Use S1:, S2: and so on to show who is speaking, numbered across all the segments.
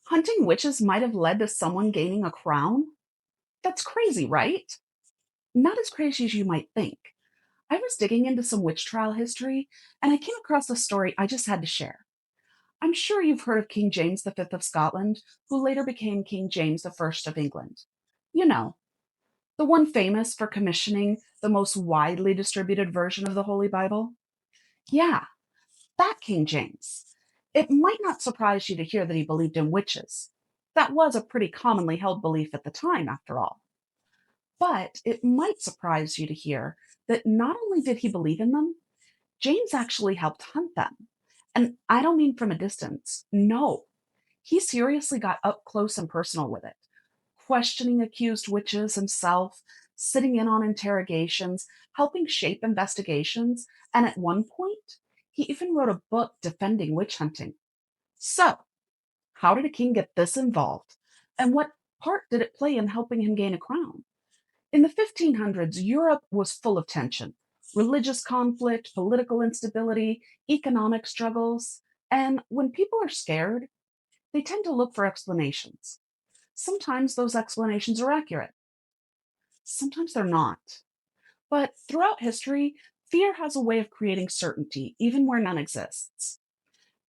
S1: Hunting witches might have led to someone gaining a crown? That's crazy, right? Not as crazy as you might think. I was digging into some witch trial history and I came across a story I just had to share. I'm sure you've heard of King James V of Scotland, who later became King James I of England. You know, the one famous for commissioning the most widely distributed version of the Holy Bible. Yeah, that King James. It might not surprise you to hear that he believed in witches. That was a pretty commonly held belief at the time, after all. But it might surprise you to hear that not only did he believe in them, James actually helped hunt them. And I don't mean from a distance. No, he seriously got up close and personal with it, questioning accused witches himself, sitting in on interrogations, helping shape investigations, and at one point, he even wrote a book defending witch hunting. So, how did a king get this involved? And what part did it play in helping him gain a crown? In the 1500s, Europe was full of tension: religious conflict, political instability, economic struggles. And when people are scared, they tend to look for explanations. Sometimes those explanations are accurate, sometimes they're not. But throughout history, fear has a way of creating certainty, even where none exists.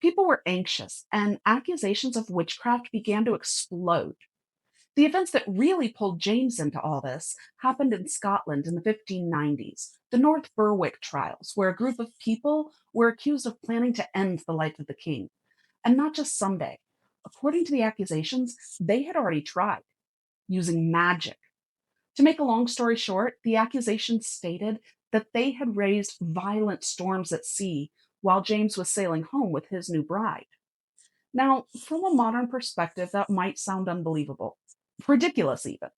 S1: People were anxious, and accusations of witchcraft began to explode. The events that really pulled James into all this happened in Scotland in the 1590s, the North Berwick trials, where a group of people were accused of planning to end the life of the king. And not just someday. According to the accusations, they had already tried using magic. To make a long story short, the accusations stated that they had raised violent storms at sea while James was sailing home with his new bride. Now, from a modern perspective, that might sound unbelievable, ridiculous even.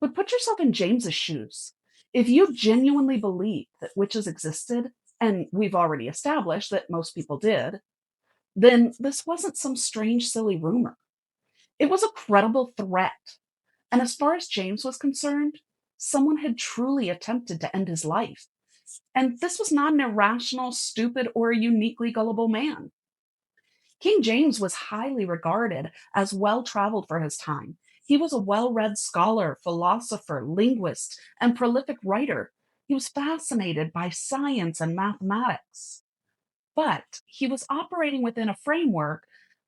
S1: But put yourself in James's shoes. If you genuinely believed that witches existed, and we've already established that most people did, then this wasn't some strange, silly rumor. It was a credible threat. And as far as James was concerned, someone had truly attempted to end his life. And this was not an irrational, stupid, or a uniquely gullible man. King James was highly regarded as well traveled for his time. He was a well read scholar, philosopher, linguist, and prolific writer. He was fascinated by science and mathematics. But he was operating within a framework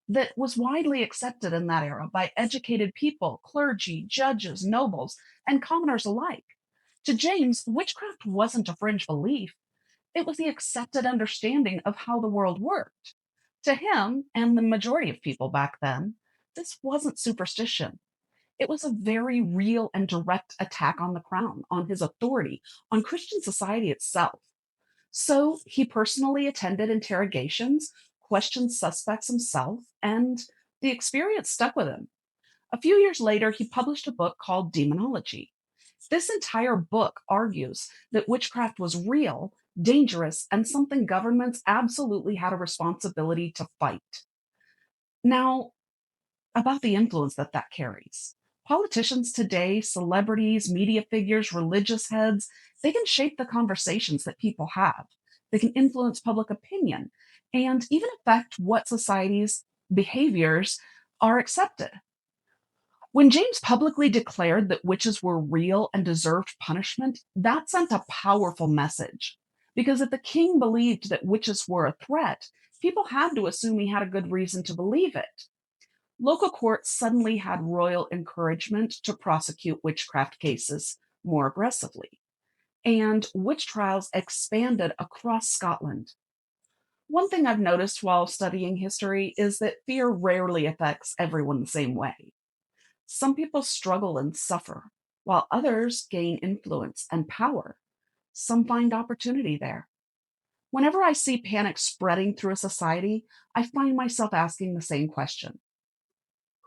S1: that was widely accepted in that era by educated people, clergy, judges, nobles, and commoners alike. To James, witchcraft wasn't a fringe belief, it was the accepted understanding of how the world worked. To him, and the majority of people back then, this wasn't superstition. It was a very real and direct attack on the crown, on his authority, on Christian society itself. So he personally attended interrogations, questioned suspects himself, and the experience stuck with him. A few years later, he published a book called Demonology. This entire book argues that witchcraft was real, dangerous, and something governments absolutely had a responsibility to fight. Now, about the influence that that carries. Politicians today, celebrities, media figures, religious heads, they can shape the conversations that people have. They can influence public opinion and even affect what society's behaviors are accepted. When James publicly declared that witches were real and deserved punishment, that sent a powerful message. Because if the king believed that witches were a threat, people had to assume he had a good reason to believe it. Local courts suddenly had royal encouragement to prosecute witchcraft cases more aggressively, and witch trials expanded across Scotland. One thing I've noticed while studying history is that fear rarely affects everyone the same way. Some people struggle and suffer, while others gain influence and power. Some find opportunity there. Whenever I see panic spreading through a society, I find myself asking the same question: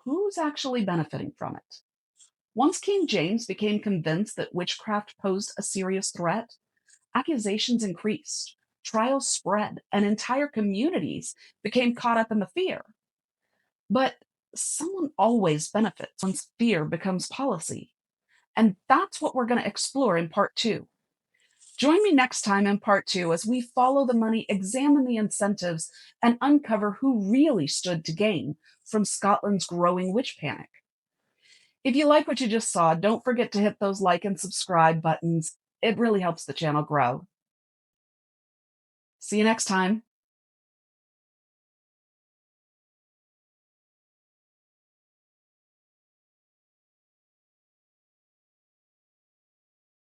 S1: who's actually benefiting from it? Once King James became convinced that witchcraft posed a serious threat, accusations increased, trials spread, and entire communities became caught up in the fear. But someone always benefits once fear becomes policy. And that's what we're going to explore in part two. Join me next time in part two as we follow the money, examine the incentives, and uncover who really stood to gain from Scotland's growing witch panic. If you like what you just saw, don't forget to hit those like and subscribe buttons. It really helps the channel grow. See you next time.